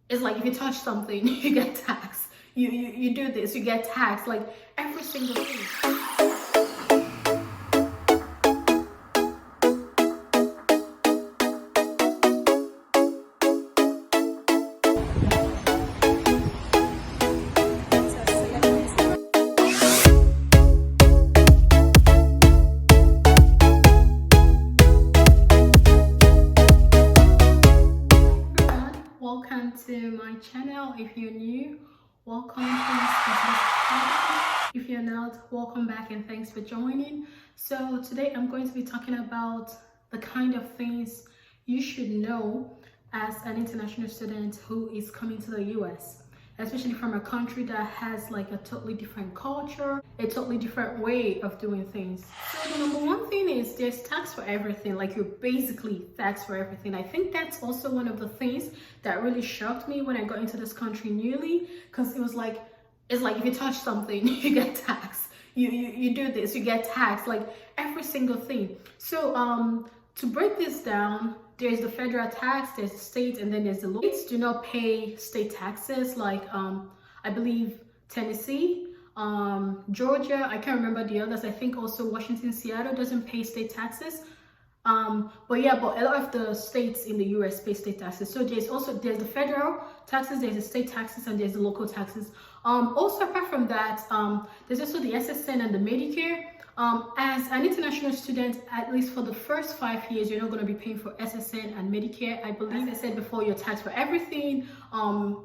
It's like if you touch something, you get taxed. You do this, you get taxed. Like every single thing. Welcome to my channel. If you're new, welcome. If you're not, welcome back and thanks for joining. So today I'm going to be talking about the kind of things you should know as an international student who is coming to the US, especially from a country that has like a totally different culture, a totally different way of doing things. So the number one thing is there's tax for everything. Like you're basically taxed for everything. I think that's also one of the things that really shocked me when I got into this country newly, because it was like, it's like if you touch something, you get taxed. You do this, you get taxed, like every single thing. So to break this down, there's the federal tax, there's the state, and then there's the local. States do not pay state taxes, like I believe Tennessee, Georgia, I can't remember the others. I think also Washington, Seattle doesn't pay state taxes. But a lot of the states in the US pay state taxes. So there's the federal taxes, there's the state taxes, and there's the local taxes. Also apart from that, there's also the SSN and the Medicare. As an international student, at least for the first 5 years, you're not going to be paying for SSN and Medicare. I believe I said before, you're taxed for everything.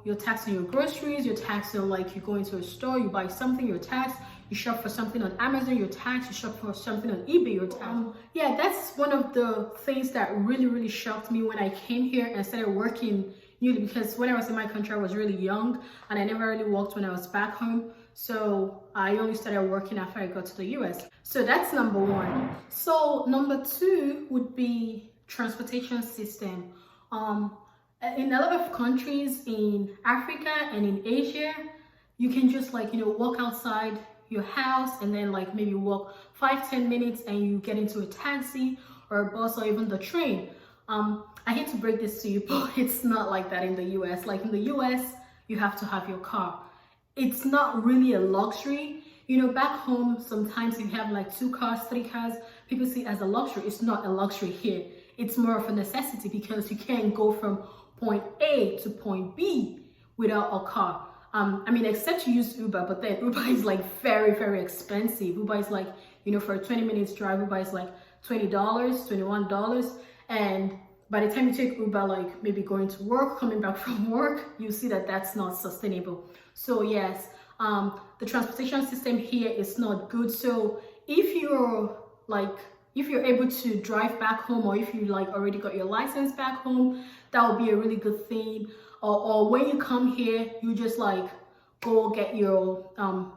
You're taxed on your groceries, you're taxed on, like, you go into a store, you buy something, you're taxed. You shop for something on Amazon, you're taxed. You shop for something on eBay, you're taxed. Yeah, that's one of the things that really shocked me when I came here and started working newly, because when I was in my country, I was really young and I never really worked when I was back home. So I only started working after I got to the US. So that's number one. So number two would be transportation system. In a lot of countries in Africa and in Asia, you can just, like, walk outside your house and then, like, maybe walk 5-10 minutes and you get into a taxi or a bus or even the train. I hate to break this to you, but it's not like that in the US. Like in the US, you have to have your car. It's not really a luxury. Back home, sometimes if you have like 2 cars, 3 cars, people see it as a luxury. It's not a luxury here. It's more of a necessity, because you can't go from point A to point B without a car. I mean, except you use Uber, but then Uber is like very expensive. Uber is like, for a 20 minutes drive, Uber is like $20, $21. And by the time you take Uber, like maybe going to work, coming back from work, you see that that's not sustainable. So yes, the transportation system here is not good. So if you're able to drive back home, or if you like already got your license back home, that would be a really good thing. Or when you come here, you just like go get your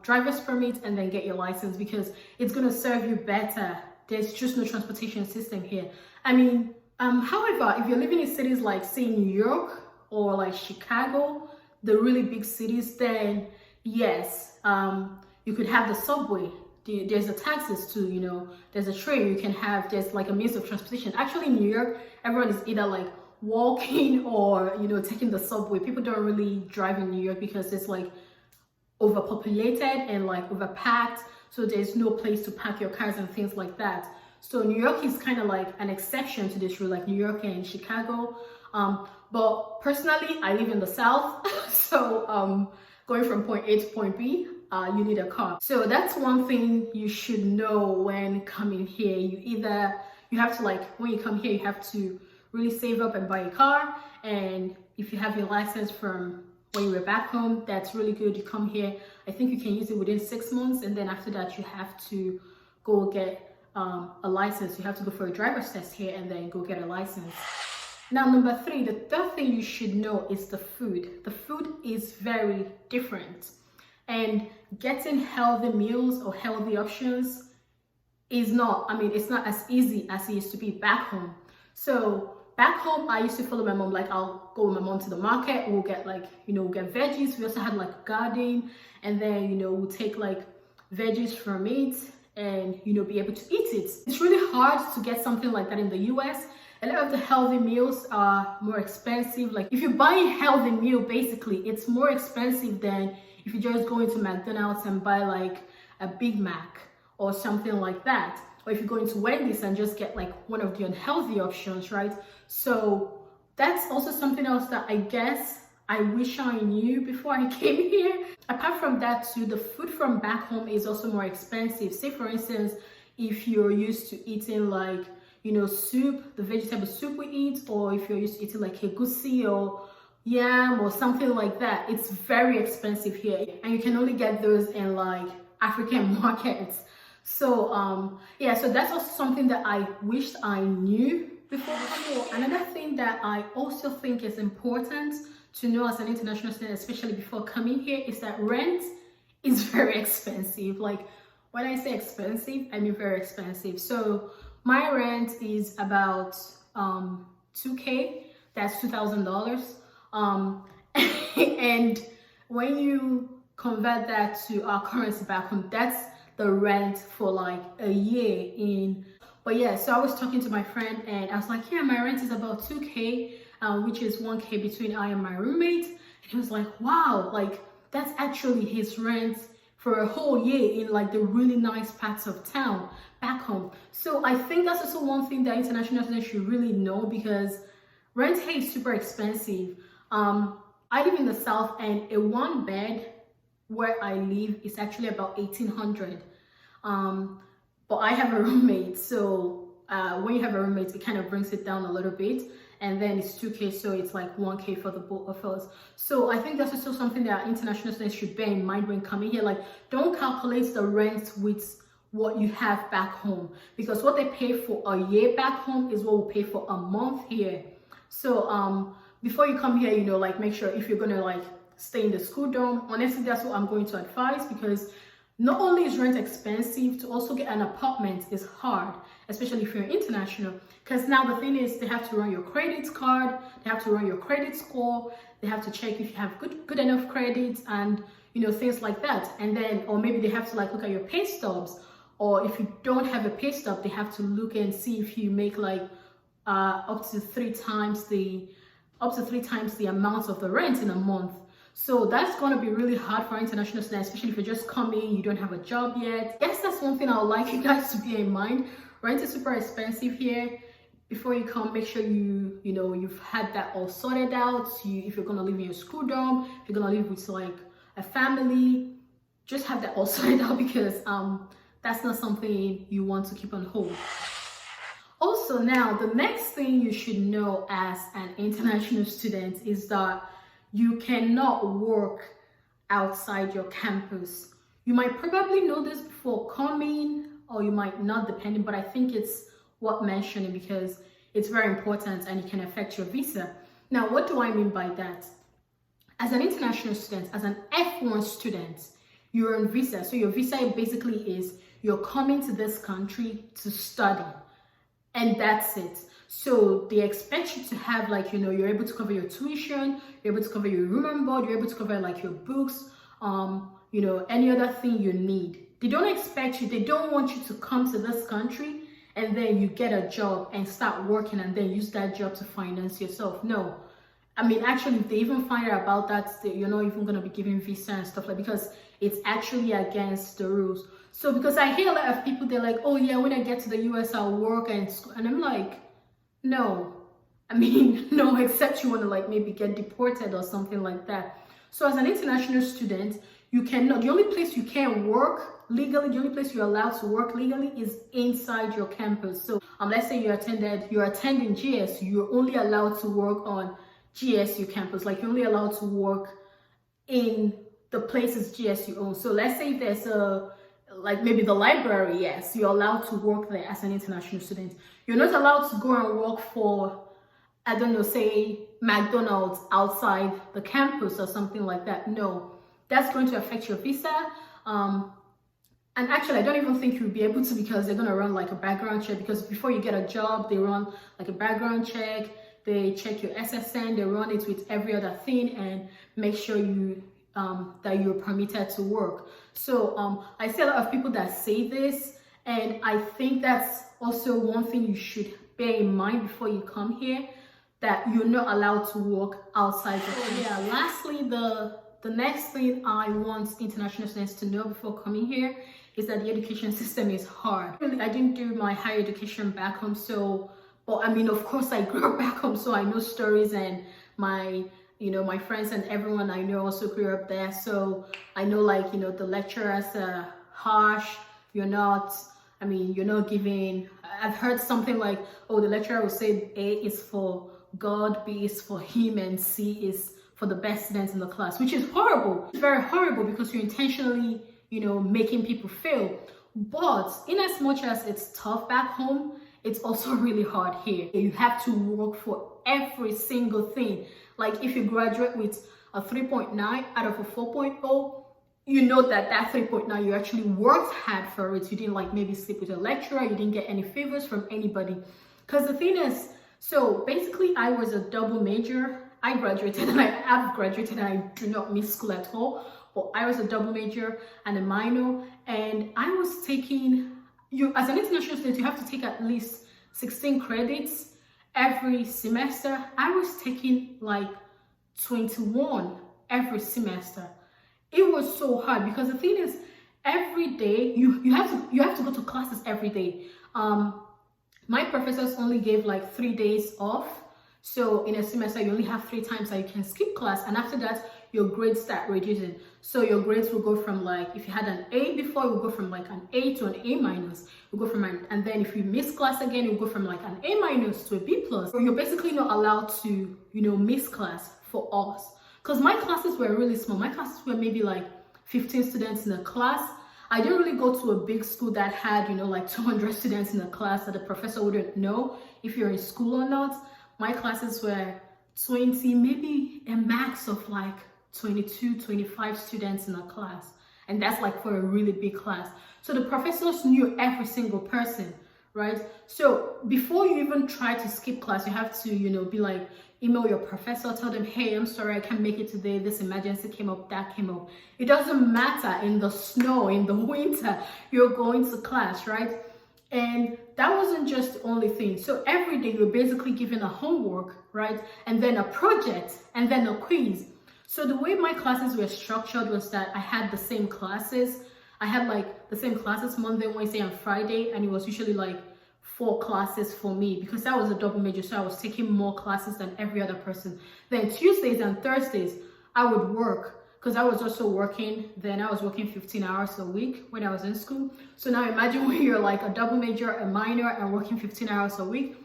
driver's permit and then get your license, because it's going to serve you better. There's just no transportation system here. I mean, however, if you're living in cities like, say, New York or like Chicago, the really big cities, then yes, you could have the subway. There's the taxis too, there's a train you can have. There's like a means of transportation. Actually, in New York, everyone is either like walking or taking the subway. People don't really drive in New York because it's like overpopulated and like overpacked, so there's no place to park your cars and things like that. So New York is kind of like an exception to this rule, like New York and Chicago. But personally, I live in the South, so going from point A to point B, you need a car. So that's one thing you should know when coming here. You have to, like, when you come here, you have to really save up and buy a car. And if you have your license from when you were back home, that's really good. You come here, I think you can use it within 6 months, and then after that you have to go get a license. You have to go for a driver's test here and then go get a license. Now, number 3, the third thing you should know is the food. The food is very different, and getting healthy meals or healthy options is not, it's not as easy as it used to be back home. So back home, I used to follow my mom. Like, I'll go with my mom to the market, we'll get like, we'll get veggies. We also had like a garden, and then, we'll take like veggies from it and, be able to eat it. It's really hard to get something like that in the US, A lot of the healthy meals are more expensive. Like if you buy a healthy meal, basically it's more expensive than if you just go into McDonald's and buy like a Big Mac or something like that. Or if you go into Wendy's and just get like one of the unhealthy options, right? So that's also something else that I guess I wish I knew before I came here. Apart from that too, the food from back home is also more expensive. Say for instance, if you're used to eating like, you know, soup, the vegetable soup we eat, or if you're used to eating like egusi or yam or something like that, it's very expensive here. And you can only get those in like African markets. So yeah, so that's also something that I wished I knew before coming. Another thing that I also think is important to know as an international student, especially before coming here, is that rent is very expensive. Like when I say expensive, I mean very expensive. So my rent is about 2K, that's $2,000. And when you convert that to our currency back home, that's the rent for like a year in. But yeah, so I was talking to my friend and I was like, yeah, my rent is about 2K, which is 1K between I and my roommate. And he was like, wow, like that's actually his rent for a whole year in like the really nice parts of town back home. So I think that's also one thing that international students should really know, because rent here is super expensive. I live in the south and a one bed where I live is actually about 1,800. But I have a roommate, so when you have a roommate, it kind of brings it down a little bit, and then it's 2K, so it's like 1K for the both of us. So I think that's also something that international students should bear in mind when coming here. Like, don't calculate the rent with what you have back home, because what they pay for a year back home is what we pay for a month here. So before you come here, you know, like make sure if you're gonna like stay in the school dorm, honestly that's what I'm going to advise, because not only is rent expensive, to also get an apartment is hard, especially if you're international, because now the thing is they have to run your credit card, they have to run your credit score, they have to check if you have good enough credit, and you know, things like that. And then, or maybe they have to like look at your pay stubs, or if you don't have a pay stub, they have to look and see if you make like up to three times the amount of the rent in a month. So that's going to be really hard for international students, especially if you're just coming, you don't have a job yet. Yes, that's one thing I would like you guys to bear in mind. Rent is super expensive here. Before you come, make sure you've had that all sorted out. If you're going to live in your school dorm, if you're going to live with like a family, just have that all sorted out, because that's not something you want to keep on hold. Also, now the next thing you should know as an international student is that you cannot work outside your campus. You might probably know this before coming, or you might not, depending, but I think it's worth mentioning because it's very important and it can affect your visa. Now, what do I mean by that? As an international student, as an F1 student, you're on visa. So your visa basically is you're coming to this country to study, and that's it. So they expect you to have like, you know, you're able to cover your tuition, you're able to cover your room and board, you're able to cover like your books, you know, any other thing you need. They don't expect you, they don't want you to come to this country and then you get a job and start working and then use that job to finance yourself. No. I mean, actually, if they even find out about that, you're not even going to be giving visa and stuff like, because it's actually against the rules. So because I hear a lot of people, they're like, oh yeah, when I get to the US, I'll work, and I'm like, no. I mean, no, except you want to like maybe get deported or something like that. So as an international student, you cannot, the only place you can work legally, the only place you're allowed to work legally is inside your campus. So let's say you're attending GSU, you're only allowed to work on GSU campus. Like you're only allowed to work in the places GSU owns. So let's say there's like maybe the library, yes, you're allowed to work there as an international student. You're not allowed to go and work for, I don't know, say McDonald's outside the campus or something like that. No, that's going to affect your visa. And actually, I don't even think you'll be able to, because they're going to run like a background check, because before you get a job, they run like a background check, they check your SSN, they run it with every other thing and make sure that you're permitted to work. So I see a lot of people that say this, and I think that's also one thing you should bear in mind before you come here, that you're not allowed to walk outside the class. Yeah, lastly, the next thing I want international students to know before coming here is that the education system is hard. Really, I didn't do my higher education back home, so, but I mean, of course I grew up back home, so I know stories, and my friends and everyone I know also grew up there. So I know, like, the lecturers are harsh. You're not giving, I've heard something like, oh, the lecturer will say A is for God, B is for him, and C is for the best students in the class, which is horrible. It's very horrible because you're intentionally, making people fail. But in as much as it's tough back home, it's also really hard here. You have to work for every single thing. Like, if you graduate with a 3.9 out of a 4.0, you know that 3.9, you actually worked hard for it. You didn't like maybe sleep with a lecturer, you didn't get any favors from anybody. Because the thing is, so basically I was a double major. I graduated and I have graduated and I do not miss school at all. But I was a double major and a minor, and I was taking, as an international student, you have to take at least 16 credits every semester. I was taking like 21 every semester. It was so hard because the thing is, every day you have to go to classes every day. My professors only gave like 3 days off. So in a semester, you only have 3 times that you can skip class, and after that, your grades start reducing. So your grades will go from, like, if you had an A before, it will go from like an A to an A minus. You go from and then if you miss class again, you go from like an A minus to a B plus. So you're basically not allowed to, miss class for us. Because my classes were really small. My classes were maybe like 15 students in a class. I didn't really go to a big school that had, like 200 students in a class that the professor wouldn't know if you're in school or not. My classes were 20, maybe a max of like 22, 25 students in a class. And that's like for a really big class. So the professors knew every single person, right? So before you even try to skip class, you have to, be like, email your professor, tell them, hey, I'm sorry, I can't make it today. This emergency came up, that came up. It doesn't matter, in the snow, in the winter, you're going to class, right? And that wasn't just the only thing. So every day you're basically given a homework, right? And then a project, and then a quiz. So the way my classes were structured was that I had the same classes. I had like the same classes Monday, Wednesday, and Friday, and it was usually like 4 classes for me because I was a double major, so I was taking more classes than every other person. Then Tuesdays and Thursdays, I would work because I was also working. Then I was working 15 hours a week when I was in school. So now imagine when you're like a double major, a minor, and working 15 hours a week.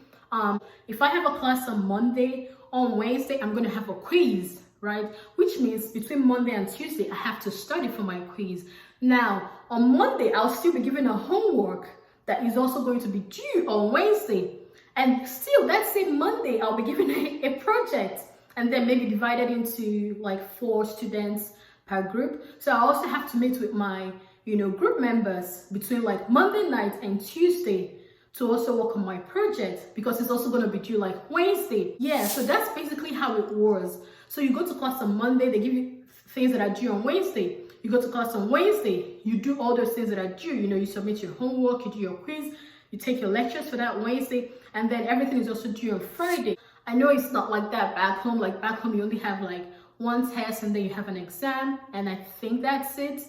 If I have a class on Monday, on Wednesday, I'm going to have a quiz, right? Which means between Monday and Tuesday, I have to study for my quiz. Now, on Monday, I'll still be given a homework that is also going to be due on Wednesday. And still, that same Monday, I'll be given a project, and then maybe divided into like 4 students per group. So I also have to meet with my, group members between like Monday night and Tuesday to also work on my project because it's also going to be due like Wednesday. Yeah, so that's basically how it was. So you go to class on Monday, they give you things that are due on Wednesday. You go to class on Wednesday, you do all those things that are due. You submit your homework, you do your quiz, you take your lectures for that Wednesday, and then everything is also due on Friday. I know it's not like that back home. Like back home, you only have like 1 test and then you have an exam, and I think that's it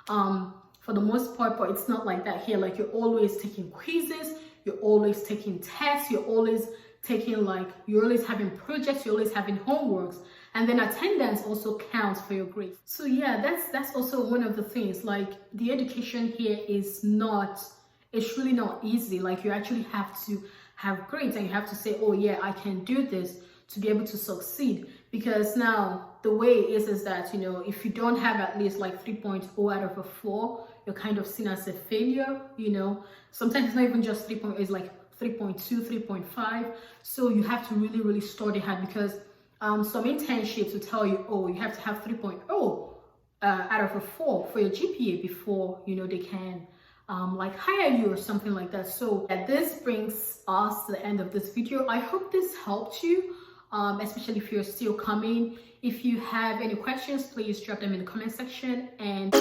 for the most part, but it's not like that here. Like you're always taking quizzes, you're always taking tests, you're always having projects, you're always having homeworks. And then attendance also counts for your grades. So yeah, that's also one of the things. Like the education here it's really not easy. Like you actually have to have grades and you have to say, oh yeah, I can do this to be able to succeed. Because now the way it is that, if you don't have at least like 3.0 out of a 4, you're kind of seen as a failure, Sometimes it's not even just 3.0, it's like 3.2, 3.5. So you have to really, really study hard because some internships will tell you, oh, you have to have 3.0 out of a 4 for your GPA before, they can like hire you or something like that. So this brings us to the end of this video. I hope this helped you, especially if you're still coming. If you have any questions, please drop them in the comment section. And